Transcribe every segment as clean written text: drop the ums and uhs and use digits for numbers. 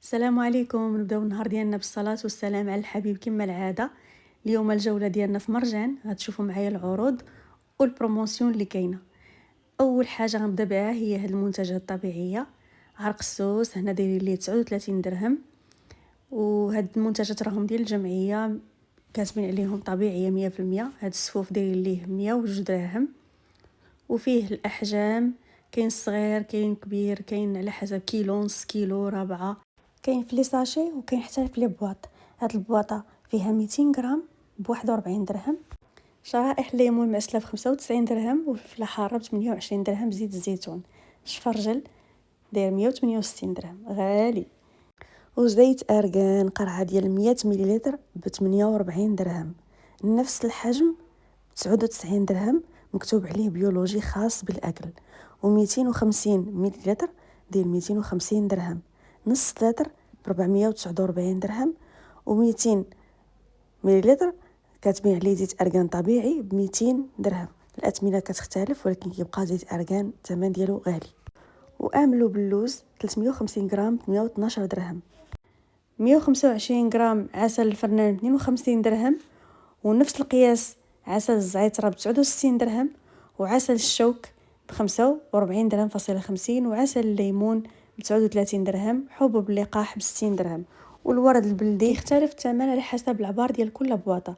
السلام عليكم. نبداو النهار ديالنا بالصلاة والسلام على الحبيب كما العادة. اليوم الجولة ديالنا في مرجان، غتشوفوا معايا العروض والبروموسيون اللي كاينه. اول حاجه غنبدا بها هي هاد المنتجات الطبيعيه. عرق السوس هنا دايرين ليه 39 درهم، وهاد المنتجات راهم ديال الجمعيه كاتبين عليهم طبيعيه 100%. هاد السفوف دايرين ليه 102 دراهم، وفيه الاحجام، كاين صغير كاين كبير، كاين على حسب كيلو، نص كيلو، ربعه، كاين في لي ساشي وكاين حتى في لي بواط. هاد البواطه فيها 200 غرام ب 41 درهم. شرائح الليمون معسله ب 95 درهم، والفلفله حاره ب 28 درهم. زيت الزيتون شفرجل داير 168 درهم، غالي. وزيت ارغان قرعه ديال 100 مليلتر ب 48 درهم. نفس الحجم ب 99 درهم، مكتوب عليه بيولوجي خاص بالاكل. و250 مليلتر ديال 250 درهم. نص لتر ب 449 درهم. و200 مليلتر كاتبين عليه زيت ارغان طبيعي ب 200 درهم. الاثمنه كتختلف، ولكن كيبقى زيت ارغان الثمن ديالو غالي. واملو باللوز 350 غرام ب 112 درهم. 125 غرام عسل الفرنان ب 52 درهم. ونفس القياس عسل الزعتر ب 69 درهم. وعسل الشوك ب 45 درهم فاصلة 50. وعسل الليمون ب 39 درهم. حبوب اللقاح ب 60 درهم. والورد البلدي يختلف الثمن على حسب العبار ديال كل بواطه.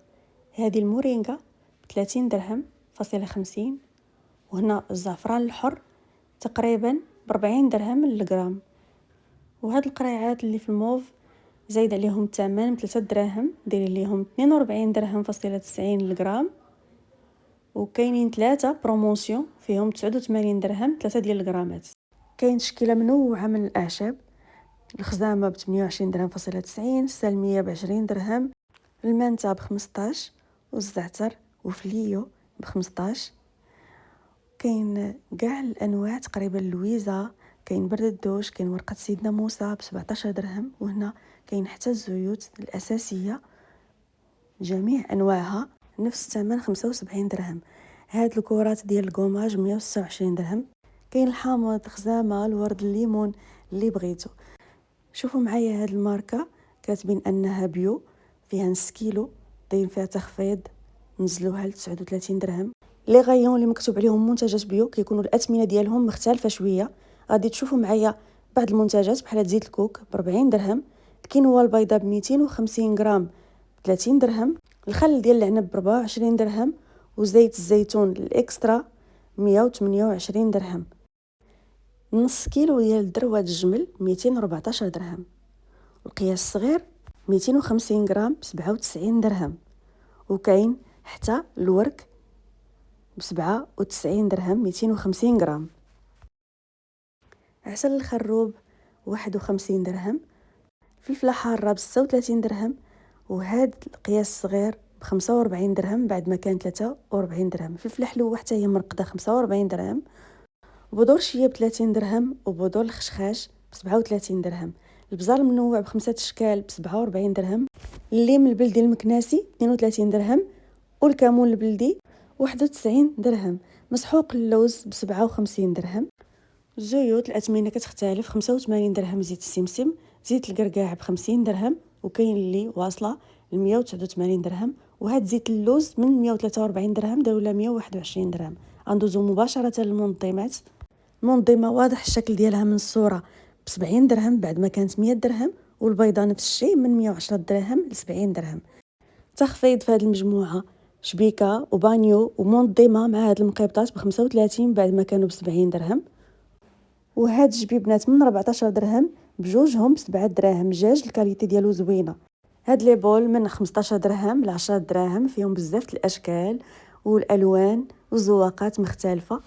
هذه المورينغا ب 30 درهم فاصلة 50. وهنا الزعفران الحر تقريبا ب 40 درهم للغرام. وهاد القريعات اللي في الموف زايد عليهم الثمن ب 3 دراهم، دايرين ليهم 42 درهم فاصلة 90 للغرام. وكاينين 3 بروموسيون فيهم 89 درهم 3 ديال الغرامات. كاين تشكيله منوعه من الاعشاب. الخزامه ب 28 درهم فاصلة 90، السلميه ب 20 درهم، المانتا ب 15، والزعتر وفليو ب 15. كاين كاع الانواع تقريبا لويزا، كاين برد الدوش، كاين ورقه سيدنا موسى ب 17 درهم. وهنا كاين حتى الزيوت الاساسيه جميع انواعها نفس الثمن 75 درهم. هاد الكرات ديال الكوماج 126 درهم. كاين الحامض، خزامه، الورد، الليمون، اللي بغيتو. شوفوا معايا هاد الماركه كاتبين انها بيو، فيها نص كيلو، دايرين فيها تخفيض، نزلوها ل 39 درهم. لي غايون اللي مكتوب عليهم منتجات بيو كيكونوا الاثمنه ديالهم مختلفه شويه. غادي تشوفوا معايا بعض المنتجات بحال زيت الكوك ب 40 درهم، الكينوا البيضاء ب 250 غرام ب 30 درهم، الخل ديال العنب ب 24 درهم، وزيت الزيتون الاكسترا 128 درهم. نص كيلو ديال الدروات الجمل 214 درهم. القياس الصغير 250 غرام ب 97 درهم. وكاين حتى الورك ب 97 درهم 250 غرام. عسل الخروب 51 درهم. فلفله حاره ب 36 درهم. وهاد القياس الصغير ب 45 درهم بعد ما كان 43 درهم. فلفله حلوه حتى هي مرقده 45 درهم. بذور الشيا ب 30 درهم. وبذور الخشخاش ب 37 درهم. البزار المنوع ب5 اشكال ب 47 درهم. الليم البلدي المكناسي 32 درهم. والكمون البلدي 91 درهم. مسحوق اللوز ب 57 درهم. الزيوت الاثمنه كتختلف. 85 درهم زيت السمسم، زيت القرقاع ب 50 درهم، وكاين اللي واصله ل 189 درهم. وهاد زيت اللوز من 143 درهم داو ل 121 درهم. غندوزو مباشره للمنظمات. المنظمه واضح الشكل ديالها من الصوره ب 70 درهم بعد ما كانت 100 درهم. والبيضه نفس الشيء من 110 دراهم ل 70 درهم. تخفيض في هذه المجموعه شبيكه وبانيو ومنظمه مع هاد المقيبطات ب 35 بعد ما كانوا ب 70 درهم. وهاد الجبيبنات من 14 درهم بجوجهم ب 7 دراهم. جاج الكاليتي ديالو زوينه. هاد لي بول من 15 درهم ل 10 دراهم، فيهم بزاف الاشكال والالوان والزواقات مختلفه.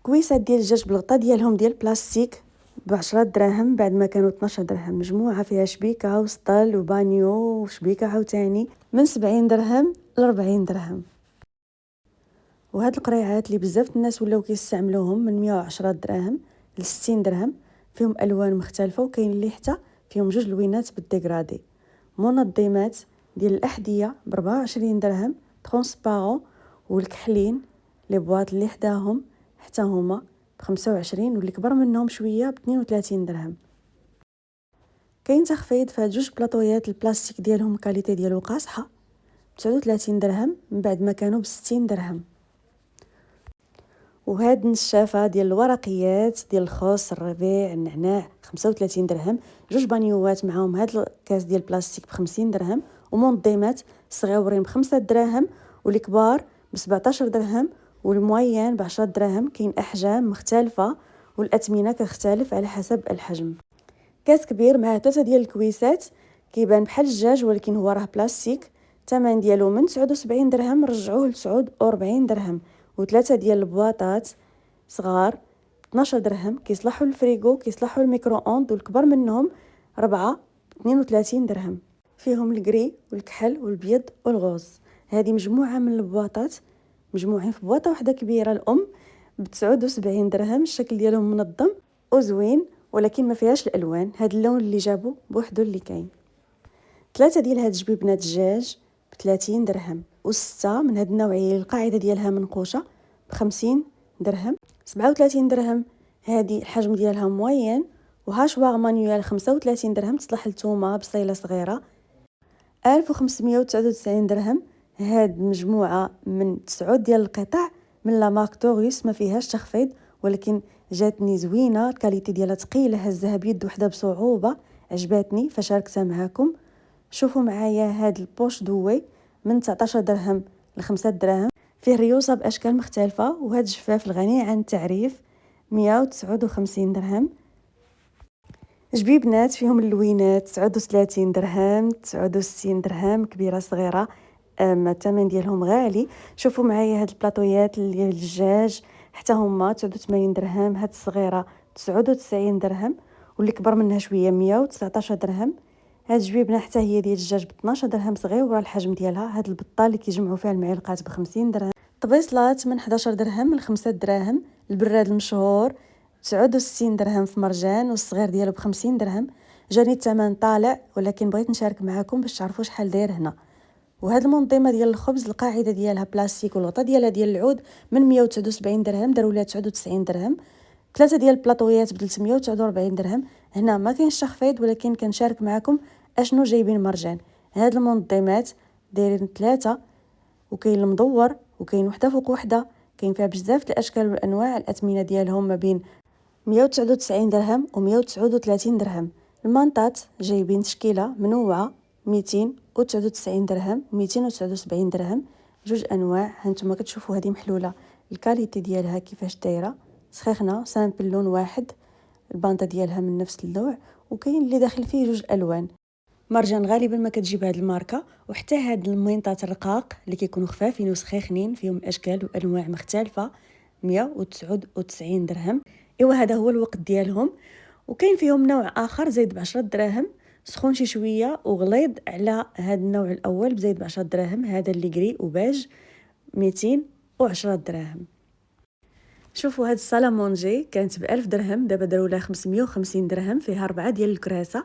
كويسات ديال الدجاج بالغطا ديالهم ديال بلاستيك ب 10 دراهم بعد ما كانوا 12 درهم. مجموعه فيها شبيكه وسطل وبانيو وشبيكه عاوتاني من 70 درهم ل 40 درهم. وهاد القريعات اللي بزاف الناس ولاو كيستعملوهم من 110 دراهم ل 60 درهم، فيهم الوان مختلفه، وكاين اللي حتى فيهم جوج لوينات بالديغرادي. منظمات ديال الاحذيه ب 24 درهم ترونسبارون. والكحلين لي بواط اللي حداهم حتى هما ب 25، واللي كبر منهم شويه ب 32 درهم. كاين تخفيض في هاد جوج بلاطويات البلاستيك ديالهم الكاليتي ديالو قاصحه ب 39 درهم من بعد ما كانوا ب 60 درهم. وهاد النشافه ديال الورقيات ديال الخس الربيع النعناع 35 درهم. جوج بانيوات معاهم هاد الكاس ديال البلاستيك ب 50 درهم. ومنظمات صغيورين ب 5 دراهم والكبار ب 17 درهم والموين ب 10 دراهم. كاين احجام مختلفه والاثمنه كتختلف على حسب الحجم. كاس كبير مع 3 ديال الكويسات كيبان بحال الدجاج ولكن هو راه بلاستيك. الثمن ديالو من 79 درهم رجعوه ل 49 درهم. وثلاثه ديال البواطات صغار 12 درهم كيصلحوا للفريغو كيصلحوا للميكرو اوند والكبر منهم 4 32 درهم. فيهم الكري والكحل والبيض والغوز. هذه مجموعه من البواطات مجموعين في بواطه واحده كبيره الام ب 79 درهم. الشكل ديالهم منظم وزوين ولكن ما فيهاش الالوان. هاد اللون اللي جابو بوحدو اللي كاين. ثلاثه ديال هاد جبيبنات دجاج ب 30 درهم وسته من هاد النوعيه القاعده ديالها منقوشه ب 50 درهم. 37 درهم هذه الحجم ديالها موين. وهاشواغ مانيوال 35 درهم تصلح للثومه بصيله صغيره. 1599 درهم هاد مجموعه من 9 ديال القطع من لا مارك توريس ما فيهاش تخفيض ولكن جاتني زوينه الكاليتي ديالها ثقيله هزها بيد وحده بصعوبه عجباتني فشاركتها معكم. شوفوا معايا هاد البوش دوي من 19 درهم ل 5 دراهم فيه ريوسه باشكال مختلفه. وهاد الجفاف الغني عن التعريف 159 درهم. جبيبنات فيهم اللوينات 39 درهم 69 درهم كبيره صغيره. الثمن ديالهم غالي. شوفوا معايا هاد البلاطويات ديال الدجاج حتى هما 89 درهم. هاد الصغيره 99 درهم واللي كبر منها شويه 119 درهم. هاد الجبيبنه حتى هي ديال الدجاج ب 12 درهم صغيره الحجم ديالها. هاد البطه اللي كيجمعوا فيها المعلقات ب 50 درهم. طبيصلات من 11 درهم ل 5 دراهم. البراد المشهور 69 درهم في مرجان والصغير ديالو ب 50 درهم. جاني الثمن طالع ولكن بغيت نشارك معكم باش تعرفوا شحال داير هنا. وهاد المنظمه ديال الخبز القاعده ديالها بلاستيك والغطا ديالها ديال العود من 179 درهم داروا لها 99 درهم. ثلاثه ديال البلاطويات ب 349 درهم. هنا ما كاينش تخفيض ولكن كنشارك معكم اشنو جايبين مرجان. هاد المنظمات دايرين ثلاثه وكاين المدور وكاين وحده فوق وحده. كاين فيها بزاف الاشكال والانواع. الاثمنه ديالهم ما بين 199 درهم و 139 درهم. المانطات جايبين تشكيله منوعه 299 درهم 279 درهم. جوج انواع هانتوما كتشوفوا هذه محلوله الكاليتي ديالها كيفاش دايره سخيخنه سامبل لون واحد. البانطه ديالها من نفس النوع وكاين اللي داخل فيه جوج الوان. مرجان غالبا ما كتجيب هاد الماركه. وحتى هاد المينطات الرقاق اللي كيكونوا خفافين وسخيخنين فيهم اشكال وانواع مختلفه 199 درهم. ايوا هذا هو الوقت ديالهم. وكاين فيهم نوع اخر زايد ب 10 دراهم سخون شي شويه وغليظ على هذا النوع الاول بزايد ب 10 دراهم. هذا اللي كري وباج 210 دراهم. شوفوا هاد السالامونجي كانت ب 1000 درهم دابا داروا لها 550 درهم. فيها 4 ديال الكراسه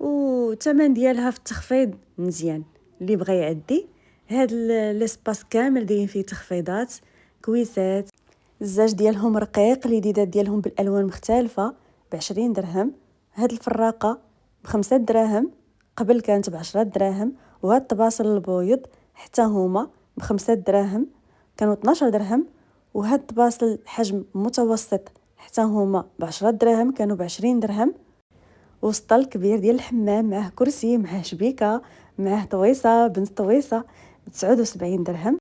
والثمن ديالها في التخفيض مزيان. اللي بغى يعدي هاد ليسباس كامل دايرين فيه تخفيضات. كويسات الزاج ديالهم رقيق اليديدات ديالهم بالالوان مختلفه ب 20 درهم. هاد الفراقه ب 5 دراهم قبل كانت ب 10 دراهم. وهاد الطباصل البويض حتى هما ب 5 دراهم كانوا 12 درهم. وهاد الطباصل حجم متوسط حتى هما ب 10 دراهم كانوا ب 20 درهم. وسط الكبير ديال الحمام معه كرسي معه شبيكه معه طويصه بنت طويصه ب 79 درهم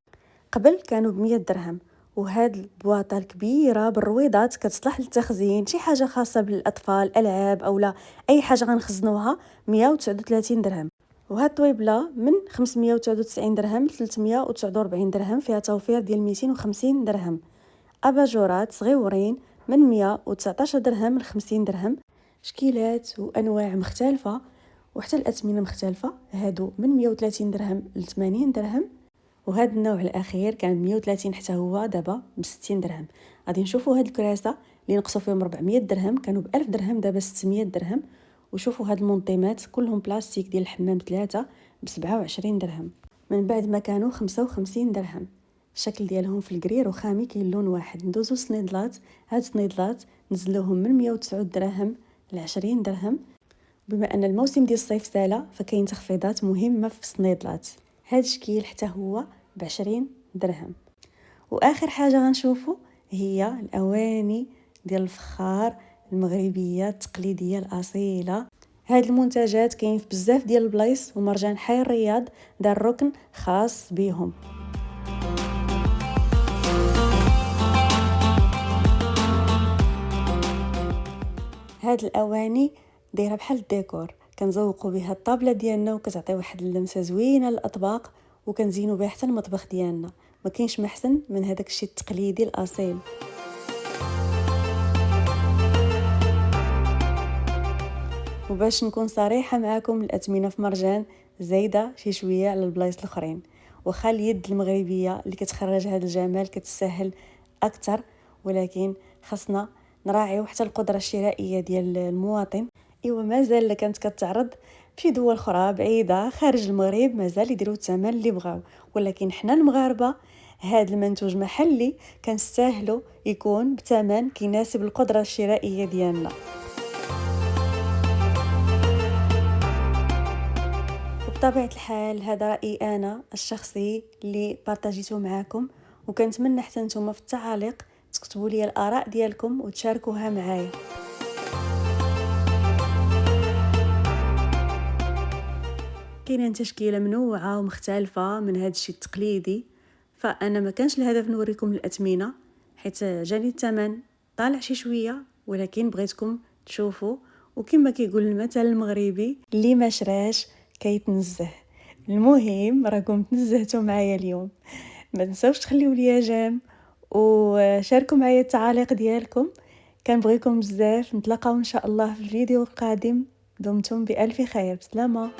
قبل كانوا ب 100 درهم. وهاد البواطه الكبيره بالرويضات كتصلح للتخزين شي حاجه خاصه بالاطفال العاب اولا اي حاجه غنخزنوها 139 درهم. وهاد الطويبله من 599 درهم ل 349 درهم فيها توفير ديال 250 درهم. اباجورات صغيورين من 119 درهم ل 50 درهم. شكيلات وانواع مختلفه وحتى الاثمنه مختلفه. هادو من 130 درهم ل 80 درهم. وهذا النوع الاخير كان 130 حتى هو دابا ب 60 درهم. غادي نشوفوا هاد الكراسه اللي نقصوا فيهم 400 درهم كانوا ب 1000 درهم دابا 600 درهم. وشوفوا هاد المنظمات كلهم بلاستيك ديال الحمام ثلاثه ب 27 درهم من بعد ما كانوا 55 درهم. الشكل ديالهم في الكرير وخامي كاين لون واحد. ندوزو سنيدلات. هاد السنيدلات نزلوهم من 109 دراهم ل 20 درهم. بما ان الموسم ديال الصيف سالا فكاين تخفيضات مهمه في الصنيدلات. هذا الشكيل حتى هو ب20 درهم. واخر حاجه غنشوفو هي الاواني ديال الفخار المغربيه التقليديه الاصيله. هاد المنتجات كاين في بزاف ديال البلايص، ومرجان حي الرياض دار ركن خاص بيهم. هاد الاواني دايره بحال الديكور، كنزوقوا بها الطابله ديالنا وكتعطي واحد اللمسه زوينه للاطباق، وكنزينوا بها حتى المطبخ ديالنا. ما كاينش محسن من هذاك الشيء التقليدي الاصيل. وباش نكون صريحه معكم، الاثمنه في مرجان زايده شي شويه على البلايص الاخرين، وخا اليد المغربيه اللي كتخرج هذا الجمال كتسهل اكثر، ولكن خاصنا نراعيو حتى القدره الشرائيه ديال المواطن. ايوا مازال اللي كانت كتعرض في دول اخرى بعيده خارج المغرب مازال يديروا الثمن اللي بغاو، ولكن حنا المغاربه هذا المنتوج محلي كنستاهلوا يكون بثمن كيناسب القدره الشرائيه ديالنا. بطبيعة الحال هذا رأيي أنا الشخصي اللي بارطاجيته معاكم، وكنتمنى حتى نتوما في التعاليق تكتبوا لي الآراء ديالكم وتشاركوها معايا. كاينين تشكيلة منوعة ومختلفة من هذا الشيء التقليدي، فأنا ما كانش الهدف نوريكم الأثمنة حيت جاني الثمن طالع شي شوية، ولكن بغيتكم تشوفوا. وكما كيقول المثل المغربي اللي ما شراش كيتنزه. المهم راكم تنزهتوا معايا اليوم. ما تنساوش تخليوا لي جيم وشاركوا معايا التعاليق ديالكم. كنبغيكم بزاف. نتلاقاو ان شاء الله في الفيديو القادم. دمتم بألف خير. بسلامة.